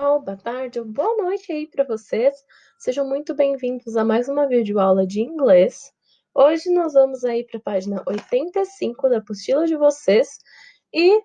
Boa tarde ou boa noite aí para vocês. Sejam muito bem-vindos a mais uma videoaula de inglês. Hoje nós vamos aí para a página 85 da apostila de vocês e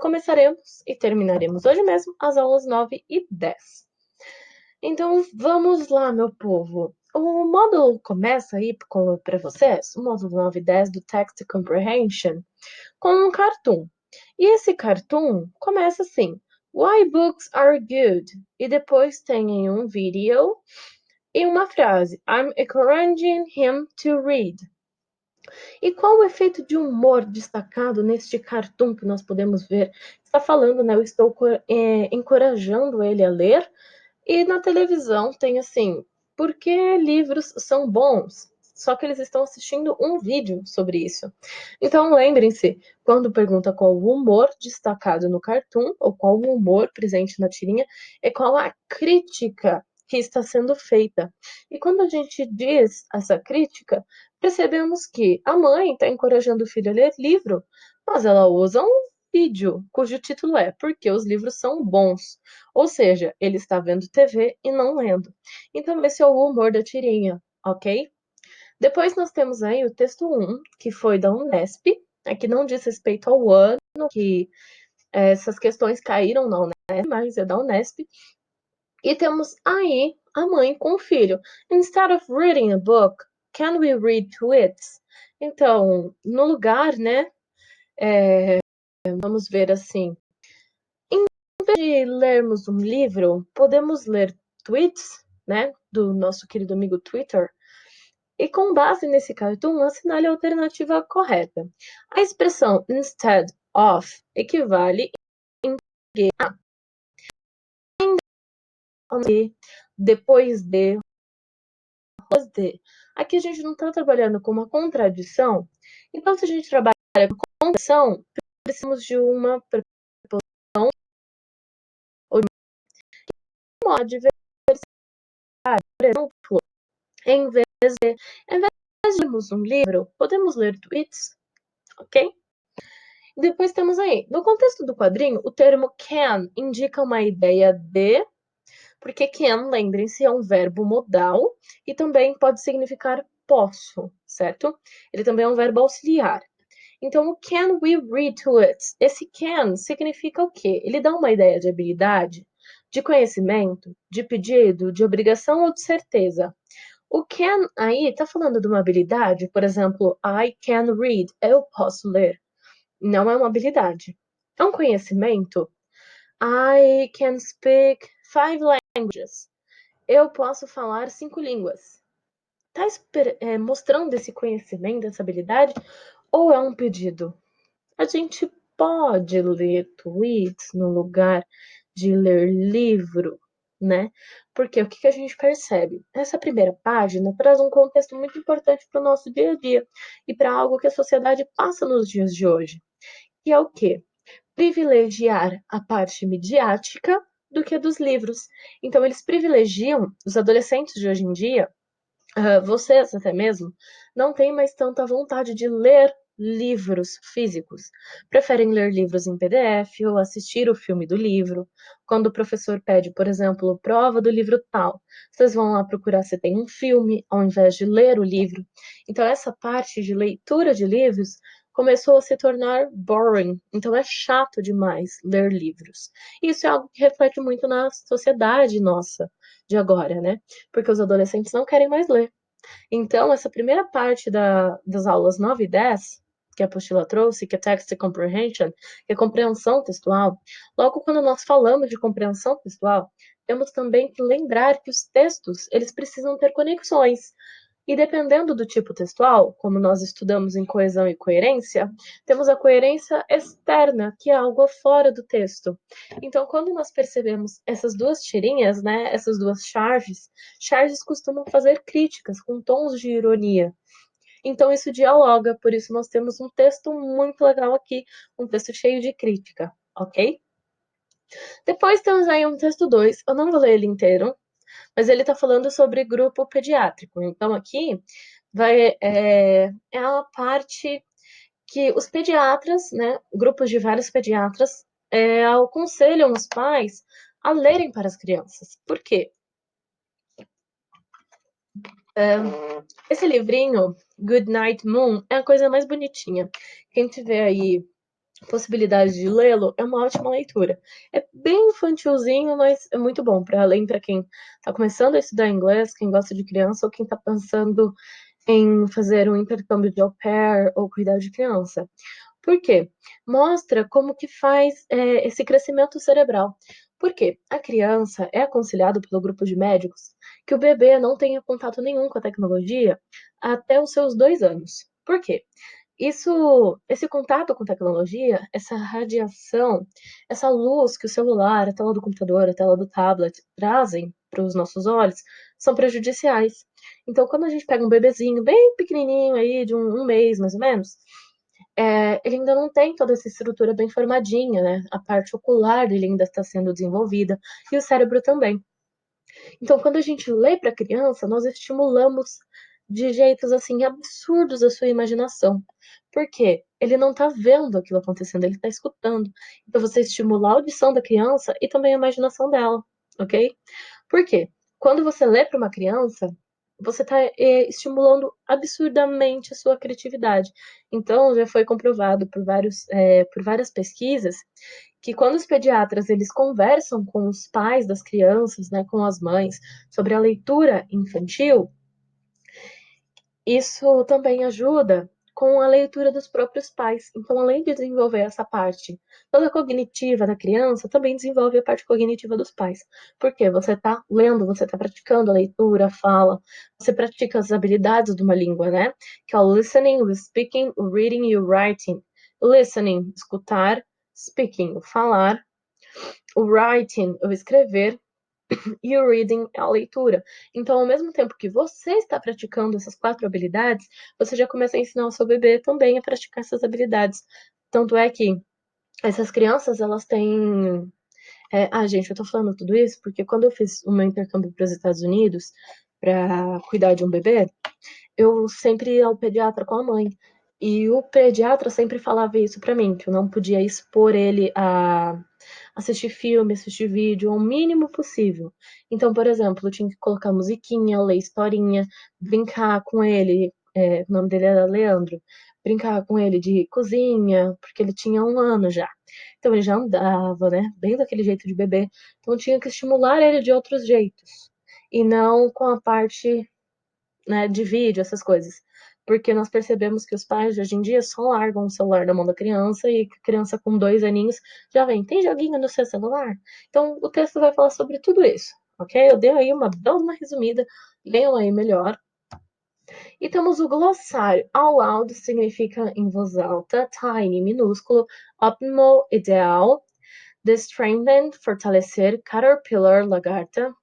começaremos e terminaremos hoje mesmo as aulas 9 e 10. Então vamos lá, meu povo. O módulo começa aí para vocês, o módulo 9 e 10 do Text Comprehension, com um cartoon. E esse cartoon começa assim: Why books are good? E depois tem um vídeo e uma frase: I'm encouraging him to read. E qual o efeito de humor destacado neste cartoon que nós podemos ver? Está falando, né? Eu estou encorajando ele a ler. E na televisão tem assim, por que livros são bons? Só que eles estão assistindo um vídeo sobre isso. Então lembrem-se, quando pergunta qual o humor destacado no cartoon, ou qual o humor presente na tirinha, é qual a crítica que está sendo feita. E quando a gente diz essa crítica, percebemos que a mãe está encorajando o filho a ler livro, mas ela usa um vídeo cujo título é Porque os livros são bons. Ou seja, ele está vendo TV e não lendo. Então, esse é o humor da tirinha, ok? Depois nós temos aí o texto 1, que foi da Unesp, que não diz respeito ao ano que essas questões caíram na Unesp, mas é da Unesp. E temos aí a mãe com o filho. Instead of reading a book, can we read tweets? Então, no lugar, né, vamos ver assim, de lermos um livro, podemos ler tweets, né, do nosso querido amigo Twitter, e com base nesse cartoon, assinale a alternativa correta. A expressão instead of equivale a depois de, após de. Aqui a gente não está trabalhando com uma contradição, então se a gente trabalha com contradição, precisamos de uma preposição ou de uma adversária. Por exemplo, em vez em vez de lermos um livro, podemos ler tweets, ok? Depois temos aí, no contexto do quadrinho, o termo can indica uma ideia de, porque can, lembrem-se, é um verbo modal e também pode significar posso, certo? Ele também é um verbo auxiliar. Então, o can we read to it? Esse can significa o quê? Ele dá uma ideia de habilidade, de conhecimento, de pedido, de obrigação ou de certeza. O can aí está falando de uma habilidade, por exemplo, I can read, eu posso ler. Não é uma habilidade. É um conhecimento. I can speak 5 languages. Eu posso falar 5 línguas. Está mostrando esse conhecimento, essa habilidade, ou é um pedido? A gente pode ler tweets no lugar de ler livro, né? Porque o que a gente percebe? Essa primeira página traz um contexto muito importante para o nosso dia a dia e para algo que a sociedade passa nos dias de hoje. Que é o quê? Privilegiar a parte midiática do que a dos livros. Então, eles privilegiam, os adolescentes de hoje em dia, vocês até mesmo, não têm mais tanta vontade de ler livros físicos. Preferem ler livros em PDF ou assistir o filme do livro. Quando o professor pede, por exemplo, prova do livro tal, vocês vão lá procurar se tem um filme, ao invés de ler o livro. Então, essa parte de leitura de livros começou a se tornar boring. Então, é chato demais ler livros. Isso é algo que reflete muito na sociedade nossa de agora, né? Porque os adolescentes não querem mais ler. Então, essa primeira parte das aulas 9 e 10, que a apostila trouxe, que é Text Comprehension, que é compreensão textual, logo quando nós falamos de compreensão textual, temos também que lembrar que os textos, eles precisam ter conexões. E dependendo do tipo textual, como nós estudamos em coesão e coerência, temos a coerência externa, que é algo fora do texto. Então, quando nós percebemos essas duas tirinhas, né, essas duas charges, charges costumam fazer críticas com tons de ironia. Então, isso dialoga, por isso nós temos um texto muito legal aqui, um texto cheio de crítica, ok? Depois temos aí um texto 2, eu não vou ler ele inteiro, mas ele está falando sobre grupo pediátrico. Então, aqui é a parte que os pediatras, né, grupos de vários pediatras, aconselham os pais a lerem para as crianças. Por quê? Esse livrinho, Good Night Moon, é a coisa mais bonitinha. Quem tiver aí possibilidade de lê-lo, é uma ótima leitura. É bem infantilzinho, mas é muito bom para além para quem está começando a estudar inglês, quem gosta de criança ou quem está pensando em fazer um intercâmbio de au pair ou cuidar de criança. Por quê? Mostra como que faz esse crescimento cerebral. Por quê? A criança é aconselhado pelo grupo de médicos que o bebê não tenha contato nenhum com a tecnologia até os seus 2 anos. Por quê? Esse contato com tecnologia, essa radiação, essa luz que o celular, a tela do computador, a tela do tablet trazem para os nossos olhos, são prejudiciais. Então, quando a gente pega um bebezinho bem pequenininho aí, de um mês mais ou menos, ele ainda não tem toda essa estrutura bem formadinha, né? A parte ocular dele ainda está sendo desenvolvida e o cérebro também. Então, quando a gente lê para a criança, nós estimulamos de jeitos assim absurdos a sua imaginação. Por quê? Ele não está vendo aquilo acontecendo, ele está escutando. Então, você estimula a audição da criança e também a imaginação dela, ok? Por quê? Quando você lê para uma criança, você está estimulando absurdamente a sua criatividade. Então, já foi comprovado por várias pesquisas que quando os pediatras eles conversam com os pais das crianças, né, com as mães, sobre a leitura infantil, isso também ajuda com a leitura dos próprios pais. Então, além de desenvolver essa parte toda cognitiva da criança, também desenvolve a parte cognitiva dos pais. Porque você está lendo, você está praticando a leitura, a fala, você pratica as habilidades de uma língua, né? Que é o listening, o speaking, o reading e o writing. Listening, escutar, speaking, o falar, o writing, o escrever, e o reading é a leitura. Então, ao mesmo tempo que você está praticando essas 4 habilidades, você já começa a ensinar o seu bebê também a praticar essas habilidades. Tanto é que essas crianças, elas têm. Gente, eu tô falando tudo isso porque quando eu fiz o meu intercâmbio para os Estados Unidos para cuidar de um bebê, eu sempre ia ao pediatra com a mãe. E o pediatra sempre falava isso para mim, que eu não podia expor ele a assistir filme, assistir vídeo, ao mínimo possível. Então, por exemplo, eu tinha que colocar musiquinha, ler historinha, brincar com ele, o nome dele era Leandro, brincar com ele de cozinha, porque ele tinha 1 ano já. Então ele já andava, né, bem daquele jeito de bebê. Então eu tinha que estimular ele de outros jeitos. E não com a parte, né, de vídeo, essas coisas. Porque nós percebemos que os pais de hoje em dia só largam o celular da mão da criança e que a criança com 2 aninhos já vem, tem joguinho no seu celular? Então o texto vai falar sobre tudo isso, ok? Eu dei aí uma resumida, leiam aí melhor. E temos o glossário. Out loud significa em voz alta, tiny, minúsculo, optimal, ideal, the strengthen, fortalecer, caterpillar, lagarta,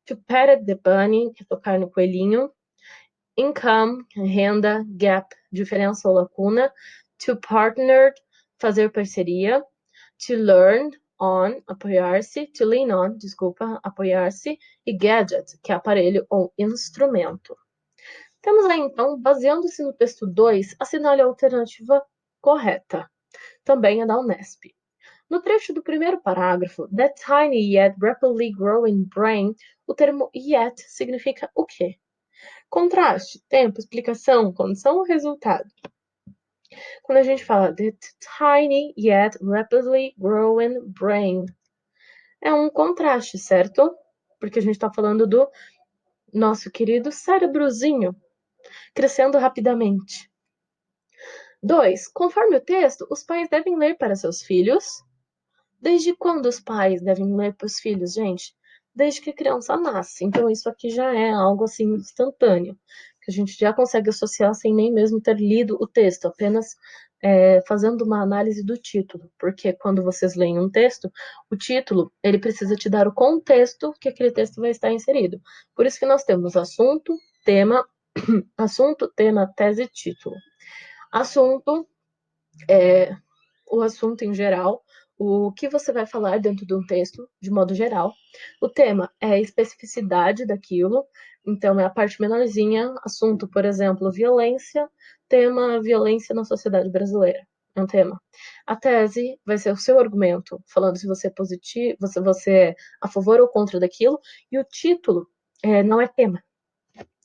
to pet the bunny, que é tocar no coelhinho, income, renda, gap, diferença ou lacuna, to partner, fazer parceria, to learn, on, apoiar-se, to lean on, desculpa, apoiar-se, e gadget, que é aparelho ou instrumento. Temos aí, então, baseando-se no texto 2, assinale a alternativa correta. Também é da Unesp. No trecho do primeiro parágrafo, that tiny yet rapidly growing brain, o termo yet significa o quê? Contraste, tempo, explicação, condição ou resultado. Quando a gente fala the tiny yet rapidly growing brain, é um contraste, certo? Porque a gente está falando do nosso querido cérebrozinho crescendo rapidamente. 2. Conforme o texto, os pais devem ler para seus filhos. Desde quando os pais devem ler para os filhos, gente? Desde que a criança nasce. Então, isso aqui já é algo assim instantâneo, que a gente já consegue associar sem nem mesmo ter lido o texto, apenas fazendo uma análise do título. Porque quando vocês leem um texto, o título ele precisa te dar o contexto que aquele texto vai estar inserido. Por isso que nós temos assunto, tema, tese e título. Assunto é o assunto em geral, o que você vai falar dentro de um texto, de modo geral. O tema é a especificidade daquilo, então é a parte menorzinha. Assunto, por exemplo, violência. Tema, violência na sociedade brasileira. é um tema. A tese vai ser o seu argumento, falando se você é positivo, você é a favor ou contra daquilo, e o título não é tema.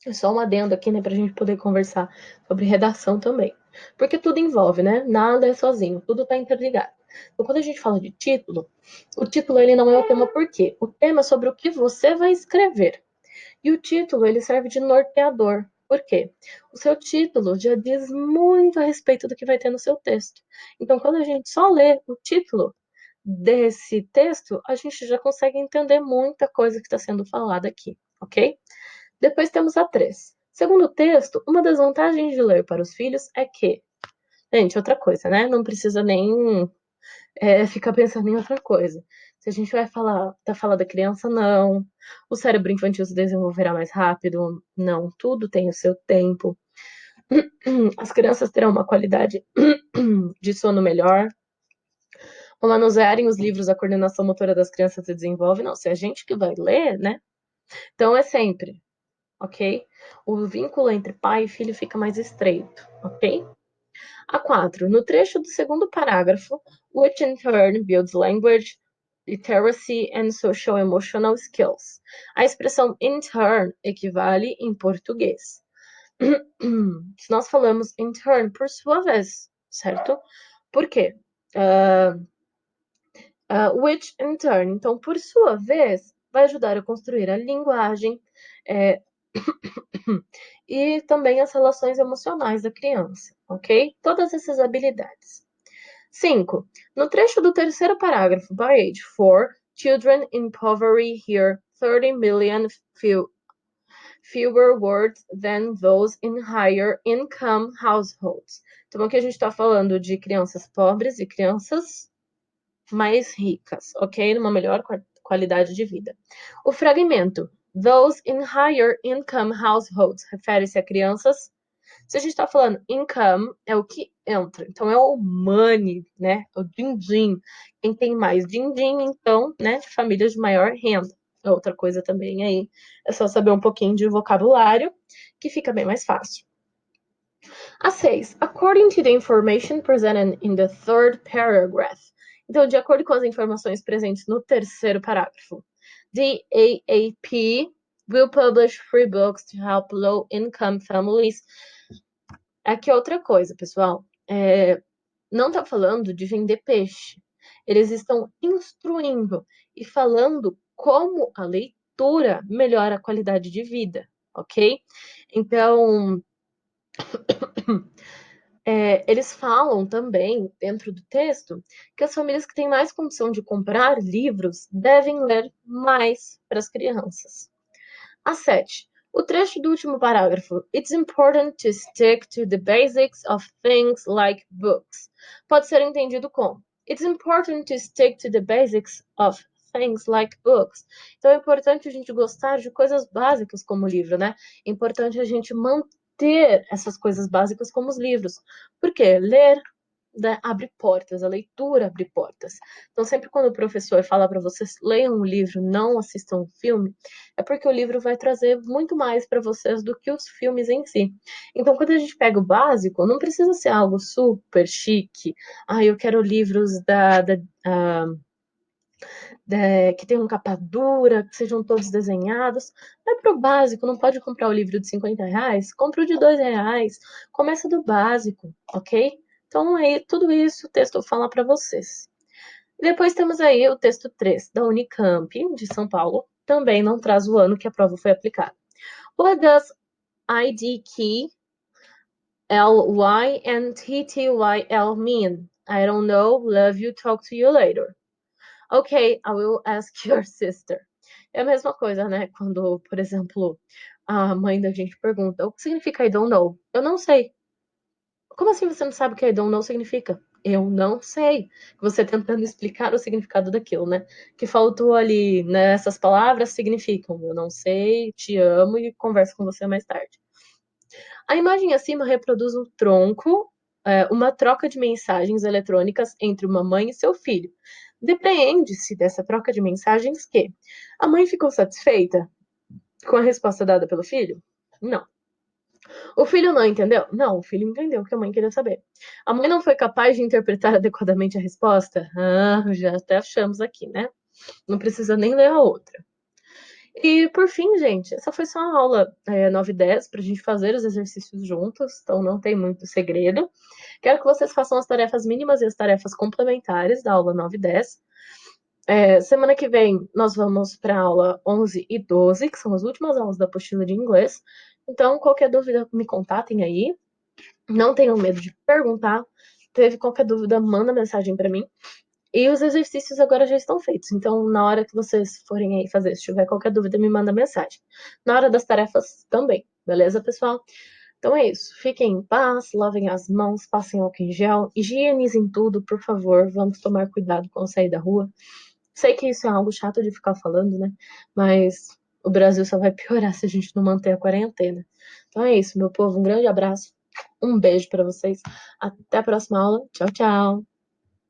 É só um adendo aqui, né, pra gente poder conversar sobre redação também. Porque tudo envolve, né? Nada é sozinho, tudo tá interligado. Então, quando a gente fala de título, o título ele não é o tema por quê? O tema é sobre o que você vai escrever. E o título, ele serve de norteador. Por quê? O seu título já diz muito a respeito do que vai ter no seu texto. Então, quando a gente só lê o título desse texto, a gente já consegue entender muita coisa que está sendo falada aqui, ok? Depois temos a 3. Segundo o texto, uma das vantagens de ler para os filhos é que, gente, outra coisa, né? Não precisa nem ficar pensando em outra coisa. Se a gente vai falar da criança, não. O cérebro infantil se desenvolverá mais rápido, não. Tudo tem o seu tempo. As crianças terão uma qualidade de sono melhor. Ao manusearem os livros, a coordenação motora das crianças se desenvolve. Não, se é a gente que vai ler, né? Então é sempre, ok? O vínculo entre pai e filho fica mais estreito, ok? A 4. No trecho do segundo parágrafo, which in turn builds language, literacy and social emotional skills. A expressão in turn equivale em português. Se nós falamos in turn, por sua vez, certo? Por quê? Which in turn, então, por sua vez, vai ajudar a construir a linguagem e também as relações emocionais da criança, ok? Todas essas habilidades. 5. No trecho do terceiro parágrafo, by age 4, children in poverty hear 30 million fewer words than those in higher income households. Então, aqui a gente está falando de crianças pobres e crianças mais ricas, ok? Numa melhor qualidade de vida. O fragmento those in higher income households refere-se a crianças. Se a gente está falando income, é o que entra. Então, é o money, né? O din-din. Quem tem mais din-din, então, né? De famílias de maior renda. Outra coisa também aí, é só saber um pouquinho de vocabulário, que fica bem mais fácil. A 6. According to the information presented in the third paragraph. Então, de acordo com as informações presentes no terceiro parágrafo, the AAP will publish free books to help low-income families. Aqui é outra coisa, pessoal. Não está falando de vender peixe. Eles estão instruindo e falando como a leitura melhora a qualidade de vida, ok? Então, eles falam também, dentro do texto, que as famílias que têm mais condição de comprar livros devem ler mais para as crianças. A 7. O trecho do último parágrafo. It's important to stick to the basics of things like books. Pode ser entendido como It's important to stick to the basics of things like books. Então é importante a gente gostar de coisas básicas como o livro, né? É importante a gente manter essas coisas básicas como os livros. Por quê? Ler, né, abre portas, a leitura abre portas. Então, sempre quando o professor fala para vocês leiam um livro, não assistam um filme, é porque o livro vai trazer muito mais para vocês do que os filmes em si. Então, quando a gente pega o básico, não precisa ser algo super chique. Eu quero livros que tenham capa dura, que sejam todos desenhados. Vai para o básico, não pode comprar o livro de R$ 50, compra o de R$ 2. Começa do básico, ok? Então, aí, tudo isso o texto fala para vocês. Depois temos aí o texto 3 da Unicamp, de São Paulo. Também não traz o ano que a prova foi aplicada. What does IDK, LY and TTYL mean? I don't know. Love you. Talk to you later. Ok, I will ask your sister. É a mesma coisa, né? Quando, por exemplo, a mãe da gente pergunta o que significa I don't know? Eu não sei. Como assim você não sabe o que I don't know significa? Eu não sei. Você tentando explicar o significado daquilo, né? Que faltou ali nessas palavras significam eu não sei, te amo e converso com você mais tarde. A imagem acima reproduz um tronco, uma troca de mensagens eletrônicas entre uma mãe e seu filho. Depreende-se dessa troca de mensagens que a mãe ficou satisfeita com a resposta dada pelo filho? Não. O filho não entendeu? Não, o filho entendeu o que a mãe queria saber. A mãe não foi capaz de interpretar adequadamente a resposta? Ah, já até achamos aqui, né? Não precisa nem ler a outra. E por fim, gente, essa foi só a aula 9 e 10 para a gente fazer os exercícios juntos, então não tem muito segredo. Quero que vocês façam as tarefas mínimas e as tarefas complementares da aula 9 e 10. Semana que vem nós vamos para a aula 11 e 12, que são as últimas aulas da apostila de inglês. Então, qualquer dúvida, me contatem aí. Não tenham medo de perguntar. Teve qualquer dúvida, manda mensagem para mim. E os exercícios agora já estão feitos. Então, na hora que vocês forem aí fazer, se tiver qualquer dúvida, me manda mensagem. Na hora das tarefas também, beleza, pessoal? Então é isso. Fiquem em paz, lavem as mãos, passem álcool em gel, higienizem tudo, por favor. Vamos tomar cuidado quando sair da rua. Sei que isso é algo chato de ficar falando, né? Mas o Brasil só vai piorar se a gente não manter a quarentena. Então é isso, meu povo. Um grande abraço. Um beijo para vocês. Até a próxima aula. Tchau, tchau.